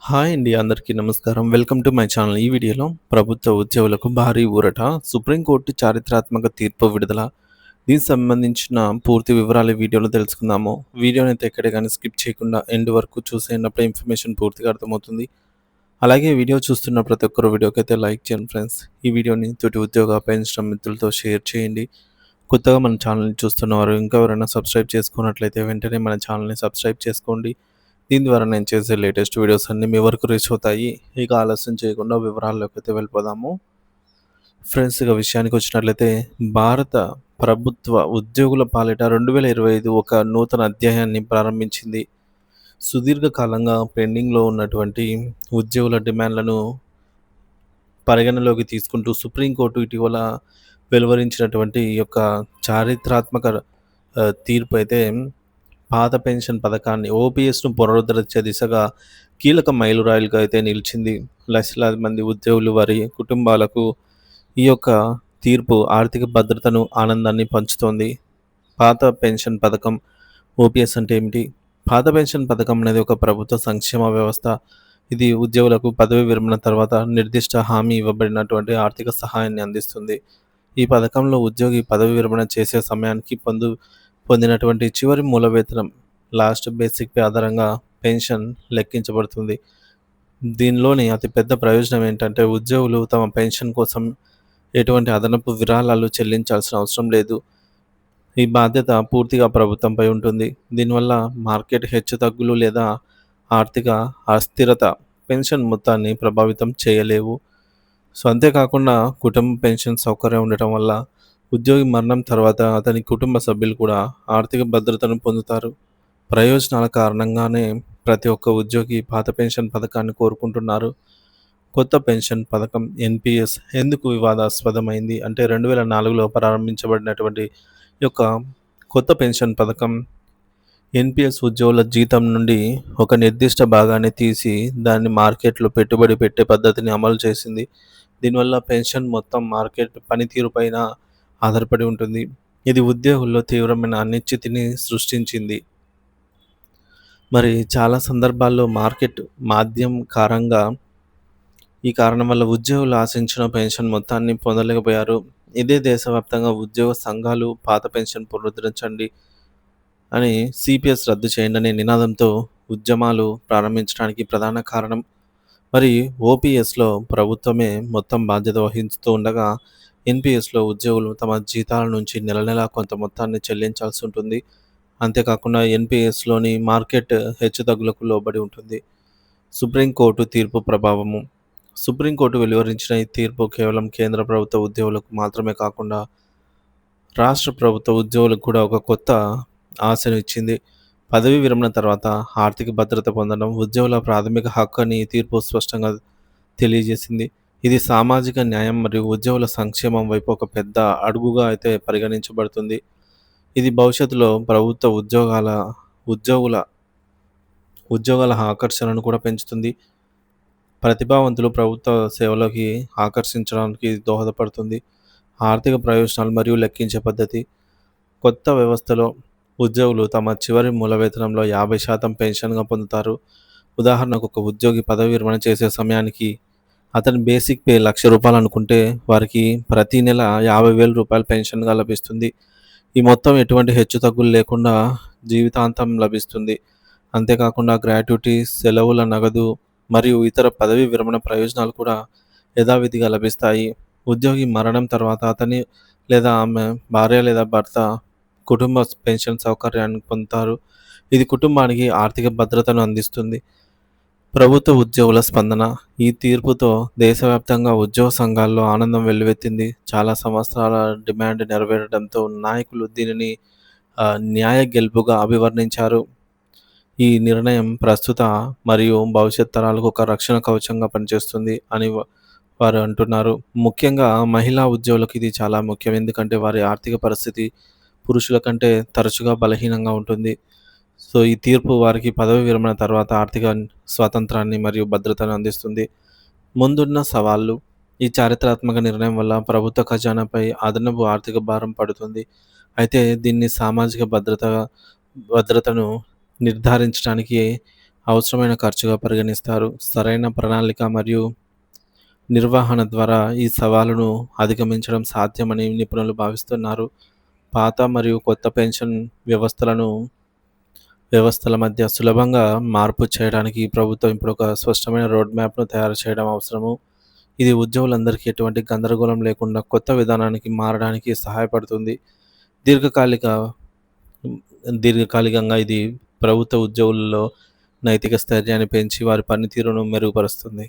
Hi అండి. అందరికీ నమస్కారం. Welcome to my channel. ఈ వీడియోలో ప్రభుత్వ ఉద్యోగులకు భారీ ఊరట. సుప్రీంకోర్టు చారిత్రాత్మక తీర్పు విడుదల. దీనికి సంబంధించిన పూర్తి వివరాలు ఈ వీడియోలో తెలుసుకుందాము. వీడియోనైతే ఎక్కడ గాని స్కిప్ చేయకుండా ఎండ్ వరకు చూసేయండి. ఇన్ఫర్మేషన్ పూర్తిగా అర్థమవుతుంది. అలాగే వీడియో చూస్తున్న ప్రతి ఒక్కరు వీడియోకైతే లైక్ చేయండి ఫ్రెండ్స్. ఈ వీడియోని తోటి ఉద్యోగ పెన్షన్ మిత్రులతో షేర్ చేయండి. కొత్తగా మన ఛానల్‌ని చూస్తున్నవారు ఇంకా ఎవరైనా సబ్స్క్రైబ్ చేసుకోనట్లయితే వెంటనే మన ఛానల్‌ని సబ్స్క్రైబ్ చేసుకోండి. దీని ద్వారా నేను చేసే లేటెస్ట్ వీడియోస్ అన్నీ మీ వరకు రీచ్ అవుతాయి. ఇక ఆలస్యం చేయకుండా వివరాల్లోకైతే వెళ్ళిపోదాము. ఫ్రెండ్స్ ఇక విషయానికి వచ్చినట్లయితే భారత ప్రభుత్వ ఉద్యోగుల పాలిట 2025 ఒక నూతన అధ్యాయాన్ని ప్రారంభించింది. సుదీర్ఘకాలంగా పెండింగ్‌లో ఉన్నటువంటి ఉద్యోగుల డిమాండ్‌లను పరిగణలోకి తీసుకుంటూ సుప్రీంకోర్టు ఇటీవల వెలువరించినటువంటి ఈ యొక్క చారిత్రాత్మక తీర్పు అయితే పాత పెన్షన్ పథకాన్ని ఓపీఎస్‌ను పునరుద్ధరించే దిశగా కీలక మైలురాయిలుగా అయితే నిలిచింది. లక్షలాది మంది ఉద్యోగులు, వారి కుటుంబాలకు ఈ యొక్క తీర్పు ఆర్థిక భద్రతను, ఆనందాన్ని పంచుతోంది. పాత పెన్షన్ పథకం ఓపీఎస్ అంటే ఏమిటి? పాత పెన్షన్ పథకం అనేది ఒక ప్రభుత్వ సంక్షేమ వ్యవస్థ. ఇది ఉద్యోగులకు పదవీ విరమణ తర్వాత నిర్దిష్ట హామీ ఇవ్వబడినటువంటి ఆర్థిక సహాయాన్ని అందిస్తుంది. ఈ పథకంలో ఉద్యోగి పదవీ విరమణ చేసే సమయానికి పొందినటువంటి చివరి మూల వేతనం లాస్ట్ బేసిక్ పే ఆధారంగా పెన్షన్ లెక్కించబడుతుంది. దీనిలోని అతిపెద్ద ప్రయోజనం ఏంటంటే ఉద్యోగులు తమ పెన్షన్ కోసం ఎటువంటి అదనపు విరాళాలు చెల్లించాల్సిన అవసరం లేదు. ఈ బాధ్యత పూర్తిగా ప్రభుత్వంపై ఉంటుంది. దీనివల్ల మార్కెట్ హెచ్చుతగ్గులు లేదా ఆర్థిక అస్థిరత పెన్షన్ మొత్తాన్ని ప్రభావితం చేయలేవు. సో అంతేకాకుండా కుటుంబ పెన్షన్ సౌకర్యం ఉండటం వల్ల ఉద్యోగి మరణం తర్వాత అతని కుటుంబ సభ్యులు కూడా ఆర్థిక భద్రతను పొందుతారు. ప్రయోజనాల కారణంగానే ప్రతి ఒక్క ఉద్యోగి పాత పెన్షన్ పథకాన్ని కోరుకుంటున్నారు. కొత్త పెన్షన్ పథకం ఎన్‌పీఎస్ ఎందుకు వివాదాస్పదమైంది అంటే 2004లో ప్రారంభించబడినటువంటి ఈ యొక్క కొత్త పెన్షన్ పథకం ఎన్‌పీఎస్ ఉద్యోగుల జీతం నుండి ఒక నిర్దిష్ట భాగాన్ని తీసి దాన్ని మార్కెట్‌లో పెట్టుబడి పెట్టే పద్ధతిని అమలు చేసింది. దీనివల్ల పెన్షన్ మొత్తం మార్కెట్ పనితీరుపైన ఆధారపడి ఉంటుంది. ఇది ఉద్యోగుల్లో తీవ్రమైన అనిశ్చితిని సృష్టించింది. మరి చాలా సందర్భాల్లో మార్కెట్ మాధ్యం కారంగా ఈ కారణం వల్ల ఉద్యోగులు ఆశించిన పెన్షన్ మొత్తాన్ని పొందలేకపోయారు. ఇదే దేశవ్యాప్తంగా ఉద్యోగ సంఘాలు పాత పెన్షన్ పునరుద్ధరించండి అని సీపీఎస్ రద్దు చేయండి అనే నినాదంతో ఉద్యమాలు ప్రారంభించడానికి ప్రధాన కారణం. మరి ఓపీఎస్‌లో ప్రభుత్వమే మొత్తం బాధ్యత వహిస్తూ ఉండగా, ఎన్‌పీఎస్‌లో ఉద్యోగులు తమ జీతాల నుంచి నెల నెలా కొంత మొత్తాన్ని చెల్లించాల్సి ఉంటుంది. అంతేకాకుండా ఎన్‌పీఎస్‌లోని మార్కెట్ హెచ్చుతగ్గులకు లోబడి ఉంటుంది. సుప్రీంకోర్టు తీర్పు ప్రభావము. సుప్రీంకోర్టు వెలువరించిన ఈ తీర్పు కేవలం కేంద్ర ప్రభుత్వ ఉద్యోగులకు మాత్రమే కాకుండా రాష్ట్ర ప్రభుత్వ ఉద్యోగులకు కూడా ఒక కొత్త ఆశను ఇచ్చింది. పదవీ విరమణ తర్వాత ఆర్థిక భద్రత పొందడం ఉద్యోగుల ప్రాథమిక హక్కు అని ఈ తీర్పు స్పష్టంగా తెలియజేసింది. ఇది సామాజిక న్యాయం మరియు ఉద్యోగుల సంక్షేమం వైపు ఒక పెద్ద అడుగుగా అయితే పరిగణించబడుతుంది. ఇది భవిష్యత్తులో ప్రభుత్వ ఉద్యోగుల ఉద్యోగాల ఆకర్షణను కూడా పెంచుతుంది. ప్రతిభావంతులు ప్రభుత్వ సేవలోకి ఆకర్షించడానికి దోహదపడుతుంది. ఆర్థిక ప్రయోజనాలు మరియు లెక్కించే పద్ధతి. కొత్త వ్యవస్థలో ఉద్యోగులు తమ చివరి మూల వేతనంలో 50% పెన్షన్‌గా పొందుతారు. ఉదాహరణకు ఒక ఉద్యోగి పదవీ విరమణ చేసే సమయానికి అతని బేసిక్ పే రూ. 1,00,000 అనుకుంటే వారికి ప్రతి నెల రూ. 50,000 పెన్షన్‌గా లభిస్తుంది. ఈ మొత్తం ఎటువంటి హెచ్చుతగ్గులు లేకుండా జీవితాంతం లభిస్తుంది. అంతేకాకుండా గ్రాట్యుటీ, సెలవుల నగదు మరియు ఇతర పదవీ విరమణ ప్రయోజనాలు కూడా యథావిధిగా లభిస్తాయి. ఉద్యోగి మరణం తర్వాత అతని లేదా ఆమె భార్య లేదా భర్త కుటుంబ పెన్షన్ సౌకర్యాన్ని పొందుతారు. ఇది కుటుంబానికి ఆర్థిక భద్రతను అందిస్తుంది. ప్రభుత్వ ఉద్యోగుల స్పందన. ఈ తీర్పుతో దేశవ్యాప్తంగా ఉద్యోగ సంఘాల్లో ఆనందం వెల్లువెత్తింది. చాలా సంవత్సరాల డిమాండ్ నెరవేరడంతో నాయకులు దీనిని న్యాయ గెలుపుగా అభివర్ణించారు. ఈ నిర్ణయం ప్రస్తుత మరియు భవిష్యత్ తరాలకు ఒక రక్షణ కవచంగా పనిచేస్తుంది అని వారు అంటున్నారు. ముఖ్యంగా మహిళా ఉద్యోగులకు ఇది చాలా ముఖ్యం. ఎందుకంటే వారి ఆర్థిక పరిస్థితి పురుషుల కంటే తరచుగా బలహీనంగా ఉంటుంది. సో ఈ తీర్పు వారికి పదవీ విరమణ తర్వాత ఆర్థిక స్వాతంత్రాన్ని మరియు భద్రతను అందిస్తుంది. ముందున్న సవాళ్లు. ఈ చారిత్రాత్మక నిర్ణయం వల్ల ప్రభుత్వ ఖజానాపై అదనపు ఆర్థిక భారం పడుతుంది. అయితే దీన్ని సామాజిక భద్రతను నిర్ధారించడానికి అవసరమైన ఖర్చుగా పరిగణిస్తారు. సరైన ప్రణాళిక మరియు నిర్వహణ ద్వారా ఈ సవాలును అధిగమించడం సాధ్యమని నిపుణులు భావిస్తున్నారు. పాత మరియు కొత్త పెన్షన్ వ్యవస్థలను వ్యవస్థల మధ్య సులభంగా మార్పు చేయడానికి ప్రభుత్వం ఇప్పుడు ఒక స్పష్టమైన రోడ్ మ్యాప్‌ను తయారు చేయడం అవసరము. ఇది ఉద్యోగులందరికీ ఎటువంటి గందరగోళం లేకుండా కొత్త విధానానికి మారడానికి సహాయపడుతుంది. దీర్ఘకాలిక దీర్ఘకాలికంగా ఇది ప్రభుత్వ ఉద్యోగుల్లో నైతిక స్థైర్యాన్ని పెంచి వారి పనితీరును మెరుగుపరుస్తుంది.